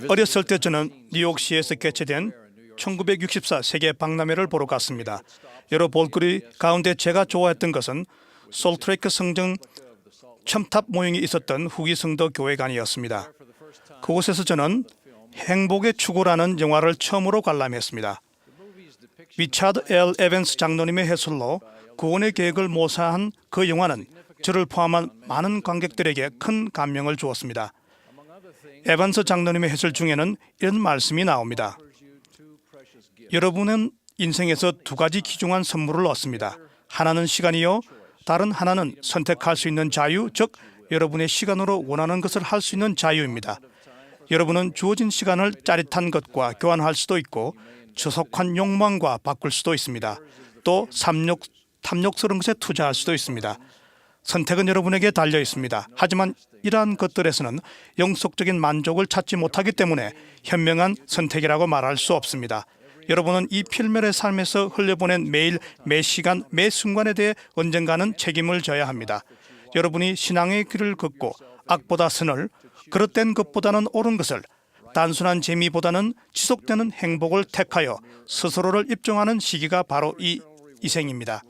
어렸을 때 저는 뉴욕시에서 개최된 1964 세계 박람회를 보러 갔습니다. 여러 볼거리 가운데 제가 좋아했던 것은 솔트레이크 성전 첨탑 모형이 있었던 후기 성도 교회관이었습니다. 그곳에서 저는 행복의 추구라는 영화를 처음으로 관람했습니다. 리차드 L. 에반스 장로님의 해설로 구원의 계획을 모사한 그 영화는 저를 포함한 많은 관객들에게 큰 감명을 주었습니다. 에반스 장로님의 해설 중에는 이런 말씀이 나옵니다. 여러분은 인생에서 두 가지 귀중한 선물을 얻습니다. 하나는 시간이요, 다른 하나는 선택할 수 있는 자유, 즉 여러분의 시간으로 원하는 것을 할 수 있는 자유입니다. 여러분은 주어진 시간을 짜릿한 것과 교환할 수도 있고 저속한 욕망과 바꿀 수도 있습니다. 또 탐욕스러운 것에 투자할 수도 있습니다. 선택은 여러분에게 달려 있습니다. 하지만 이러한 것들에서는 영속적인 만족을 찾지 못하기 때문에 현명한 선택이라고 말할 수 없습니다. 여러분은 이 필멸의 삶에서 흘려보낸 매일, 매 시간, 매 순간에 대해 언젠가는 책임을 져야 합니다. 여러분이 신앙의 길을 걷고 악보다 선을, 그릇된 것보다는 옳은 것을, 단순한 재미보다는 지속되는 행복을 택하여 스스로를 입증하는 시기가 바로 이 이생입니다.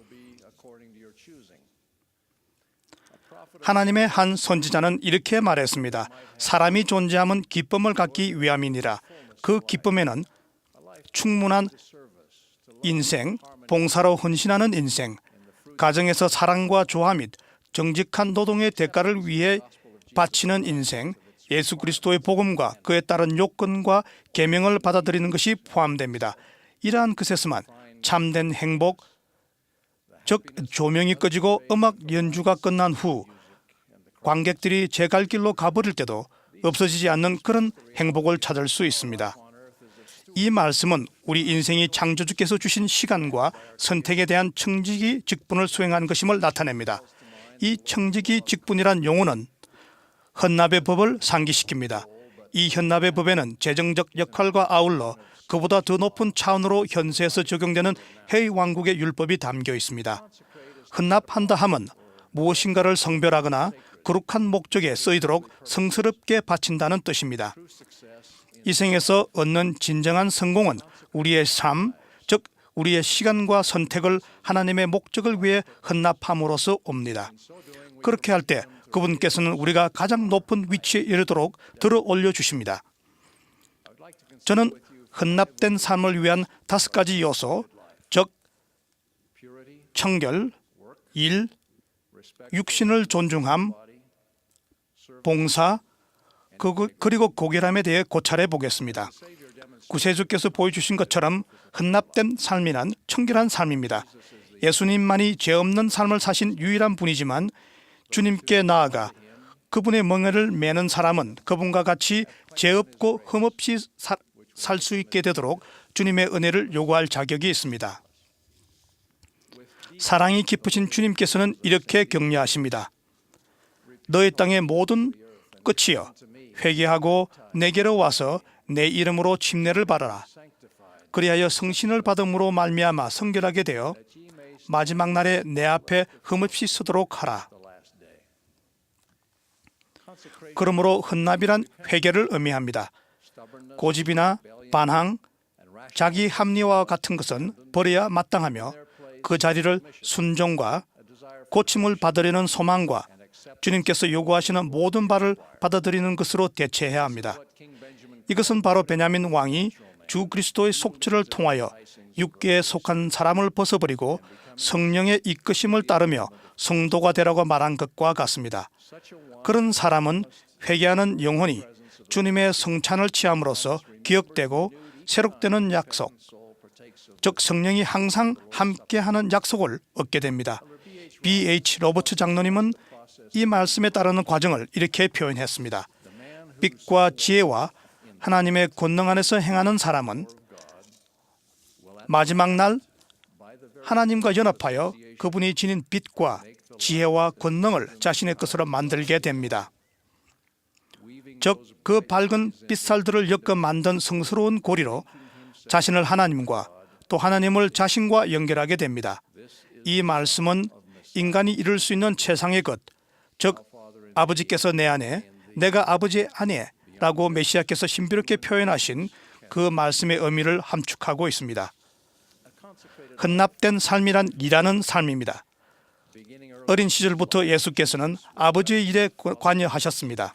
하나님의 한 선지자는 이렇게 말했습니다. 사람이 존재함은 기쁨을 갖기 위함이니라. 그 기쁨에는 충분한 인생, 봉사로 헌신하는 인생, 가정에서 사랑과 조화 및 정직한 노동의 대가를 위해 바치는 인생, 예수 그리스도의 복음과 그에 따른 요건과 계명을 받아들이는 것이 포함됩니다. 이러한 것에서만 참된 행복, 즉 조명이 꺼지고 음악 연주가 끝난 후 관객들이 제 갈 길로 가버릴 때도 없어지지 않는 그런 행복을 찾을 수 있습니다. 이 말씀은 우리 인생이 창조주께서 주신 시간과 선택에 대한 청지기 직분을 수행한 것임을 나타냅니다. 이 청지기 직분이란 용어는 헌납의 법을 상기시킵니다. 이 헌납의 법에는 재정적 역할과 아울러 그보다 더 높은 차원으로 현세에서 적용되는 해의 왕국의 율법이 담겨 있습니다. 헌납한다 함은 무엇인가를 성별하거나 거룩한 목적에 쓰이도록 성스럽게 바친다는 뜻입니다. 이 생에서 얻는 진정한 성공은 우리의 삶, 즉 우리의 시간과 선택을 하나님의 목적을 위해 헌납함으로써 옵니다. 그렇게 할 때 그분께서는 우리가 가장 높은 위치에 이르도록 들어 올려주십니다. 저는 헌납된 삶을 위한 5가지 요소, 즉 청결, 일, 육신을 존중함, 봉사, 그리고 고결함에 대해 고찰해 보겠습니다. 구세주께서 보여주신 것처럼 헌납된 삶이란 청결한 삶입니다. 예수님만이 죄 없는 삶을 사신 유일한 분이지만 주님께 나아가 그분의 멍에를 매는 사람은 그분과 같이 죄 없고 흠없이 살 수 있게 되도록 주님의 은혜를 요구할 자격이 있습니다. 사랑이 깊으신 주님께서는 이렇게 격려하십니다. 너의 땅의 모든 끝이여 회개하고 내게로 와서 내 이름으로 침례를 받아라. 그리하여 성신을 받음으로 말미암아 성결하게 되어 마지막 날에 내 앞에 흠없이 서도록 하라. 그러므로 헌납이란 회개를 의미합니다. 고집이나 반항, 자기 합리화와 같은 것은 버려야 마땅하며 그 자리를 순종과 고침을 받으려는 소망과 주님께서 요구하시는 모든 바를 받아들이는 것으로 대체해야 합니다. 이것은 바로 베냐민 왕이 주 그리스도의 속죄를 통하여 육계에 속한 사람을 벗어버리고 성령의 이끄심을 따르며 성도가 되라고 말한 것과 같습니다. 그런 사람은 회개하는 영혼이 주님의 성찬을 취함으로써 기억되고 새롭되는 약속, 즉 성령이 항상 함께하는 약속을 얻게 됩니다. B.H. 로버츠 장로님은 이 말씀에 따르는 과정을 이렇게 표현했습니다. 빛과 지혜와 하나님의 권능 안에서 행하는 사람은 마지막 날 하나님과 연합하여 그분이 지닌 빛과 지혜와 권능을 자신의 것으로 만들게 됩니다. 즉 그 밝은 빛살들을 엮어 만든 성스러운 고리로 자신을 하나님과 또 하나님을 자신과 연결하게 됩니다. 이 말씀은 인간이 이룰 수 있는 최상의 것, 즉 아버지께서 내 안에, 내가 아버지 안에 라고 메시아께서 신비롭게 표현하신 그 말씀의 의미를 함축하고 있습니다. 헌납된 삶이란 일하는 삶입니다. 어린 시절부터 예수께서는 아버지의 일에 관여하셨습니다.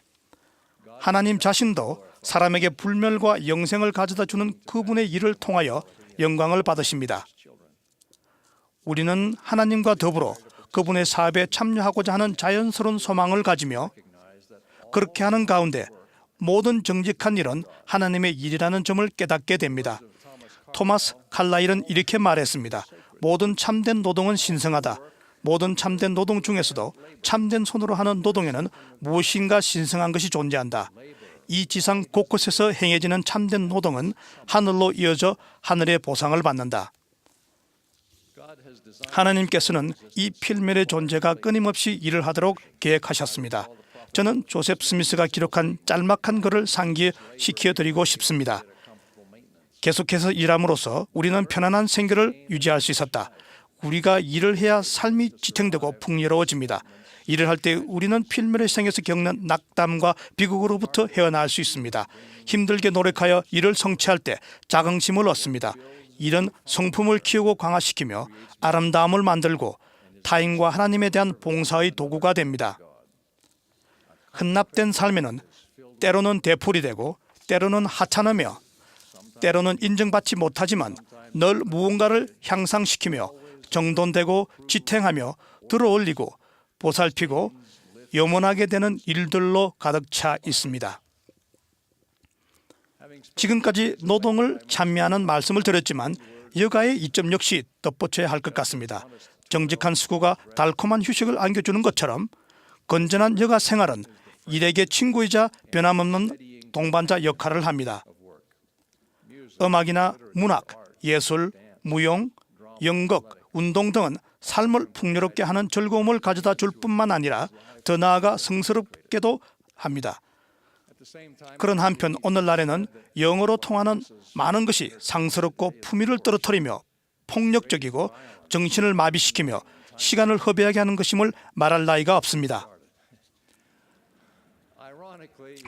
하나님 자신도 사람에게 불멸과 영생을 가져다 주는 그분의 일을 통하여 영광을 받으십니다. 우리는 하나님과 더불어 그분의 사업에 참여하고자 하는 자연스러운 소망을 가지며 그렇게 하는 가운데 모든 정직한 일은 하나님의 일이라는 점을 깨닫게 됩니다. 토마스 칼라일은 이렇게 말했습니다. 모든 참된 노동은 신성하다. 모든 참된 노동 중에서도 참된 손으로 하는 노동에는 무엇인가 신성한 것이 존재한다. 이 지상 곳곳에서 행해지는 참된 노동은 하늘로 이어져 하늘의 보상을 받는다. 하나님께서는 이 필멸의 존재가 끊임없이 일을 하도록 계획하셨습니다. 저는 조셉 스미스가 기록한 짤막한 글을 상기시켜드리고 싶습니다. 계속해서 일함으로써 우리는 편안한 생계를 유지할 수 있었다. 우리가 일을 해야 삶이 지탱되고 풍요로워집니다. 일을 할 때 우리는 필멸의 생에서 겪는 낙담과 비극으로부터 헤어나올 수 있습니다. 힘들게 노력하여 일을 성취할 때 자긍심을 얻습니다. 일은 성품을 키우고 강화시키며 아름다움을 만들고 타인과 하나님에 대한 봉사의 도구가 됩니다. 헌납된 삶에는 때로는 되풀이 되고 때로는 하찮으며 때로는 인정받지 못하지만 늘 무언가를 향상시키며 정돈되고 지탱하며 들어올리고 보살피고 염원하게 되는 일들로 가득 차 있습니다. 지금까지 노동을 찬미하는 말씀을 드렸지만 여가의 이점 역시 덧붙여야 할 것 같습니다. 정직한 수고가 달콤한 휴식을 안겨주는 것처럼 건전한 여가 생활은 일에게 친구이자 변함없는 동반자 역할을 합니다. 음악이나 문학, 예술, 무용, 연극, 운동 등은 삶을 풍요롭게 하는 즐거움을 가져다 줄 뿐만 아니라 더 나아가 성스럽게도 합니다. 그런 한편 오늘날에는 영어로 통하는 많은 것이 상스럽고 품위를 떨어뜨리며 폭력적이고 정신을 마비시키며 시간을 허비하게 하는 것임을 말할 나위가 없습니다.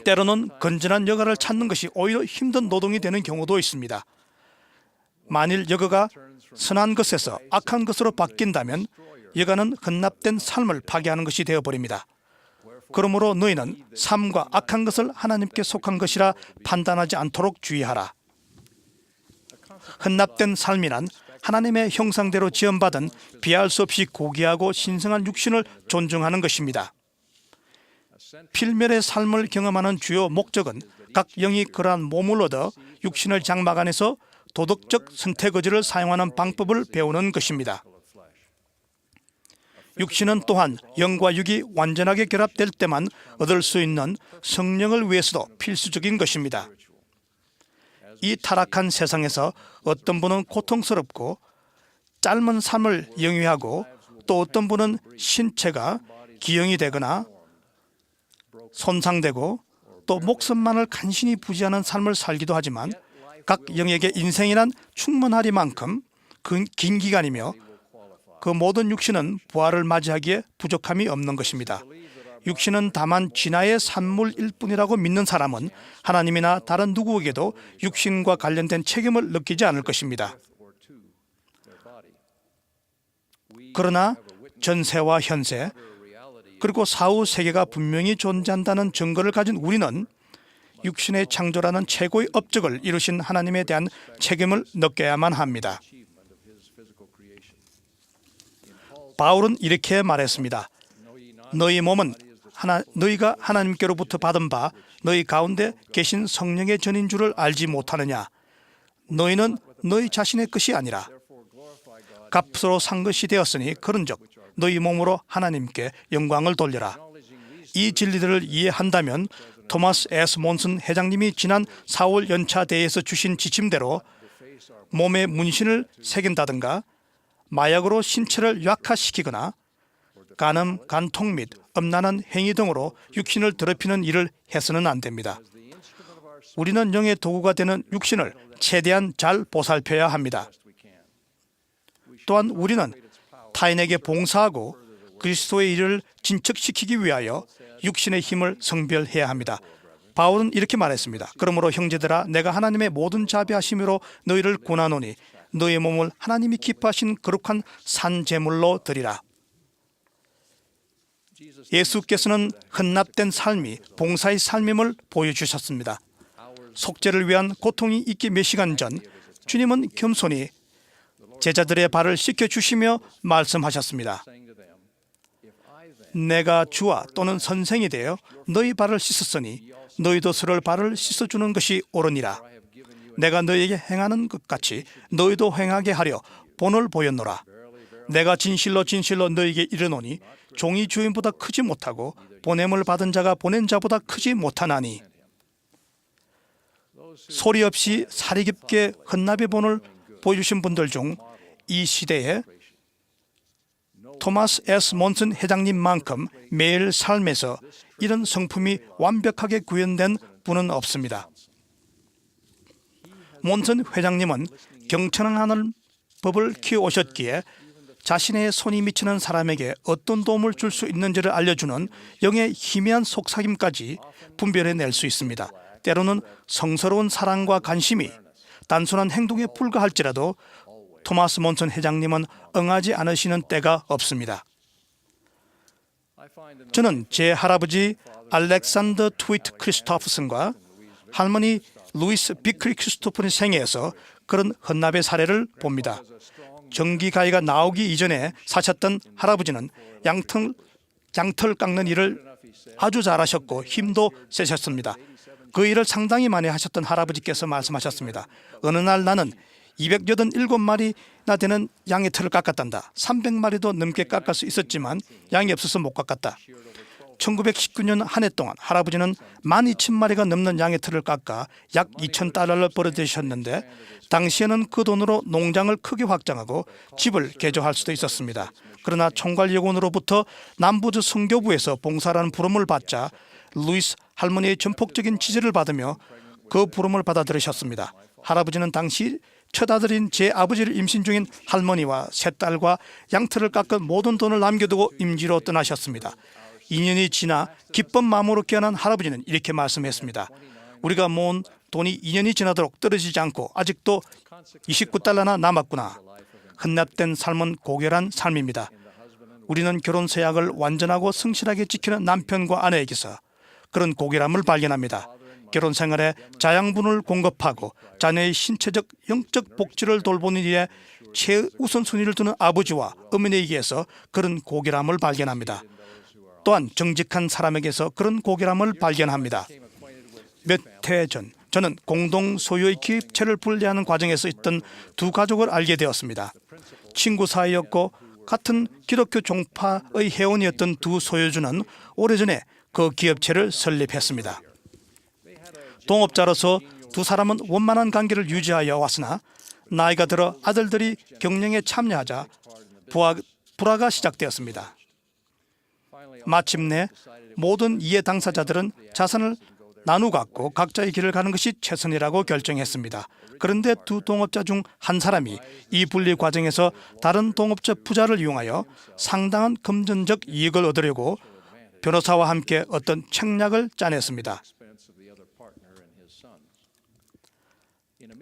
때로는 건전한 여가를 찾는 것이 오히려 힘든 노동이 되는 경우도 있습니다. 만일 여가가 선한 것에서 악한 것으로 바뀐다면 여가는 헌납된 삶을 파괴하는 것이 되어버립니다. 그러므로 너희는 삶과 악한 것을 하나님께 속한 것이라 판단하지 않도록 주의하라. 헌납된 삶이란 하나님의 형상대로 지음받은 비할 수 없이 고귀하고 신성한 육신을 존중하는 것입니다. 필멸의 삶을 경험하는 주요 목적은 각 영이 그러한 몸을 얻어 육신을 장막 안에서 도덕적 선택의지를 사용하는 방법을 배우는 것입니다. 육신은 또한 영과 육이 완전하게 결합될 때만 얻을 수 있는 성령을 위해서도 필수적인 것입니다. 이 타락한 세상에서 어떤 분은 고통스럽고 짧은 삶을 영위하고 또 어떤 분은 신체가 기형이 되거나 손상되고 또 목숨만을 간신히 부지하는 삶을 살기도 하지만 각 영에게 인생이란 충분하리만큼 긴 기간이며 그 모든 육신은 부활을 맞이하기에 부족함이 없는 것입니다. 육신은 다만 진화의 산물일 뿐이라고 믿는 사람은 하나님이나 다른 누구에게도 육신과 관련된 책임을 느끼지 않을 것입니다. 그러나 전세와 현세 그리고 사후 세계가 분명히 존재한다는 증거를 가진 우리는 육신의 창조라는 최고의 업적을 이루신 하나님에 대한 책임을 느껴야만 합니다. 바울은 이렇게 말했습니다. 너희 몸은 너희가 하나님께로부터 받은 바 너희 가운데 계신 성령의 전인 줄을 알지 못하느냐. 너희는 너희 자신의 것이 아니라 값으로 산 것이 되었으니 그런즉 너희 몸으로 하나님께 영광을 돌려라. 이 진리들을 이해한다면 토마스 S. 몬슨 회장님이 지난 4월 연차 대회에서 주신 지침대로 몸에 문신을 새긴다든가 마약으로 신체를 약화시키거나 간음, 간통 및 음란한 행위 등으로 육신을 더럽히는 일을 해서는 안 됩니다. 우리는 영의 도구가 되는 육신을 최대한 잘 보살펴야 합니다. 또한 우리는 타인에게 봉사하고 그리스도의 일을 진척시키기 위하여 육신의 힘을 성별해야 합니다. 바울은 이렇게 말했습니다. 그러므로 형제들아, 내가 하나님의 모든 자비하심으로 너희를 권하노니 너희 몸을 하나님이 기뻐하신 거룩한 산 제물로 드리라. 예수께서는 헌납된 삶이 봉사의 삶임을 보여주셨습니다. 속죄를 위한 고통이 있기 몇 시간 전 주님은 겸손히 제자들의 발을 씻겨주시며 말씀하셨습니다. 내가 주와 또는 선생이 되어 너희 발을 씻었으니 너희도 서로 발을 씻어주는 것이 옳으니라. 내가 너희에게 행하는 것 같이 너희도 행하게 하려 본을 보였노라. 내가 진실로 진실로 너희에게 이르노니 종이 주인보다 크지 못하고 보냄을 받은 자가 보낸 자보다 크지 못하나니. 소리 없이 사리 깊게 헌납의 본을 보여주신 분들 중 이 시대에 토마스 S. 몬슨 회장님만큼 매일 삶에서 이런 성품이 완벽하게 구현된 분은 없습니다. 몬슨 회장님은 경청하는 법을 키워오셨기에 자신의 손이 미치는 사람에게 어떤 도움을 줄 수 있는지를 알려주는 영의 희미한 속삭임까지 분별해낼 수 있습니다. 때로는 성스러운 사랑과 관심이 단순한 행동에 불과할지라도 토마스 몬슨 회장님은 응하지 않으시는 때가 없습니다. 저는 제 할아버지 알렉산더 트위트 크리스토프슨과 할머니 루이스 비크리 크리스토프의 생애에서 그런 헌납의 사례를 봅니다. 전기가위가 나오기 이전에 사셨던 할아버지는 양털 깎는 일을 아주 잘하셨고 힘도 세셨습니다. 그 일을 상당히 많이 하셨던 할아버지께서 말씀하셨습니다. 어느 날 나는 287마리나 되는 양의 털을 깎았단다. 300마리도 넘게 깎을 수 있었지만 양이 없어서 못 깎았다. 1919년 한 해 동안 할아버지는 12,000마리가 넘는 양의 털을 깎아 약 2,000달러를 벌어들이셨는데 당시에는 그 돈으로 농장을 크게 확장하고 집을 개조할 수도 있었습니다. 그러나 총괄여군으로부터 남부주 선교부에서 봉사라는 부름을 받자 루이스 할머니의 전폭적인 지지를 받으며 그 부름을 받아들이셨습니다. 할아버지는 당시 첫 아들인 제 아버지를 임신 중인 할머니와 세 딸과 양털을 깎은 모든 돈을 남겨두고 임지로 떠나셨습니다. 2년이 지나 기쁜 마음으로 깨어난 할아버지는 이렇게 말씀했습니다. 우리가 모은 돈이 2년이 지나도록 떨어지지 않고 아직도 29달러나 남았구나. 헌납된 삶은 고결한 삶입니다. 우리는 결혼 서약을 완전하고 성실하게 지키는 남편과 아내에게서 그런 고결함을 발견합니다. 결혼 생활에 자양분을 공급하고 자녀의 신체적, 영적 복지를 돌보는 일에 최우선순위를 두는 아버지와 어머니에게서 그런 고결함을 발견합니다. 또한 정직한 사람에게서 그런 고결함을 발견합니다. 몇 해 전 저는 공동 소유의 기업체를 분리하는 과정에서 있던 두 가족을 알게 되었습니다. 친구 사이였고 같은 기독교 종파의 회원이었던 두 소유주는 오래전에 그 기업체를 설립했습니다. 동업자로서 두 사람은 원만한 관계를 유지하여 왔으나 나이가 들어 아들들이 경영에 참여하자 불화가 시작되었습니다. 마침내 모든 이해 당사자들은 자산을 나누어 갖고 각자의 길을 가는 것이 최선이라고 결정했습니다. 그런데 두 동업자 중 한 사람이 이 분리 과정에서 다른 동업자 부자를 이용하여 상당한 금전적 이익을 얻으려고 변호사와 함께 어떤 책략을 짜냈습니다.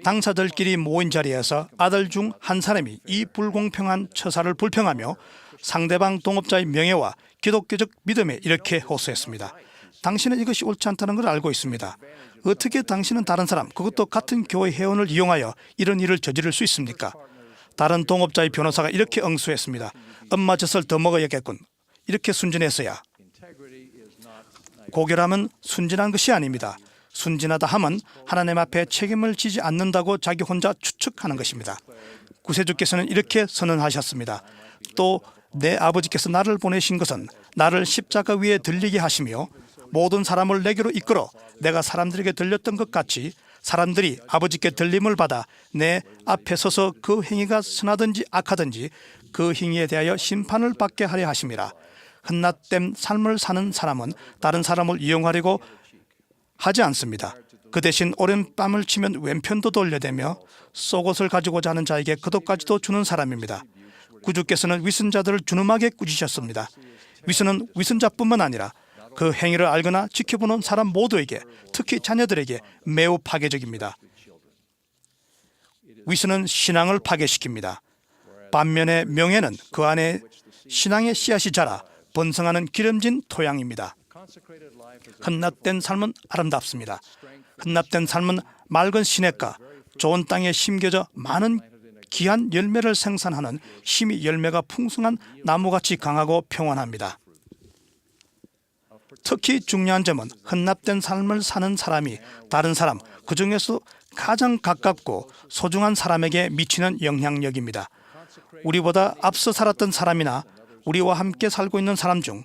당사자들끼리 모인 자리에서 아들 중 한 사람이 이 불공평한 처사를 불평하며 상대방 동업자의 명예와 기독교적 믿음에 이렇게 호소했습니다. 당신은 이것이 옳지 않다는 걸 알고 있습니다. 어떻게 당신은 다른 사람, 그것도 같은 교회 회원을 이용하여 이런 일을 저지를 수 있습니까? 다른 동업자의 변호사가 이렇게 응수했습니다. 엄마 젖을 더 먹어야겠군. 이렇게 순진했어야. 고결함은 순진한 것이 아닙니다. 순진하다 함은 하나님 앞에 책임을 지지 않는다고 자기 혼자 추측하는 것입니다. 구세주께서는 이렇게 선언하셨습니다. 또 내 아버지께서 나를 보내신 것은 나를 십자가 위에 들리게 하시며 모든 사람을 내게로 이끌어 내가 사람들에게 들렸던 것 같이 사람들이 아버지께 들림을 받아 내 앞에 서서 그 행위가 선하든지 악하든지 그 행위에 대하여 심판을 받게 하려 하심이라. 헌납된 삶을 사는 사람은 다른 사람을 이용하려고 하지 않습니다. 그 대신 오랜 뺨을 치면 왼편도 돌려대며 속옷을 가지고자 하는 자에게 겉옷까지도 주는 사람입니다. 구주께서는 위선자들을 준엄하게 꾸짖으셨습니다. 위선은 위선자뿐만 아니라 그 행위를 알거나 지켜보는 사람 모두에게, 특히 자녀들에게 매우 파괴적입니다. 위선은 신앙을 파괴시킵니다. 반면에 명예는 그 안에 신앙의 씨앗이 자라 번성하는 기름진 토양입니다. 헌납된 삶은 아름답습니다. 헌납된 삶은 맑은 시냇가, 좋은 땅에 심겨져 많은 귀한 열매를 생산하는 힘이 열매가 풍성한 나무같이 강하고 평온합니다. 특히 중요한 점은 헌납된 삶을 사는 사람이 다른 사람, 그중에서 가장 가깝고 소중한 사람에게 미치는 영향력입니다. 우리보다 앞서 살았던 사람이나 우리와 함께 살고 있는 사람 중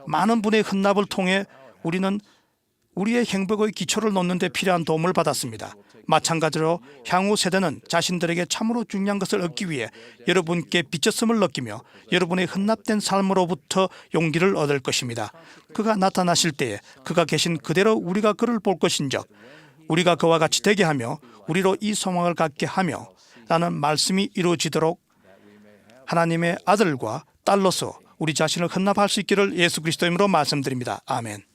많은 분의 헌납을 통해 우리는 우리의 행복의 기초를 놓는 데 필요한 도움을 받았습니다. 마찬가지로 향후 세대는 자신들에게 참으로 중요한 것을 얻기 위해 여러분께 빚졌음을 느끼며 여러분의 헌납된 삶으로부터 용기를 얻을 것입니다. 그가 나타나실 때에 그가 계신 그대로 우리가 그를 볼 것인즉 우리가 그와 같이 되게 하며 우리로 이 소망을 갖게 하며 라는 말씀이 이루어지도록 하나님의 아들과 딸로서 우리 자신을 헌납할 수 있기를 예수 그리스도 이름으로 말씀드립니다. 아멘.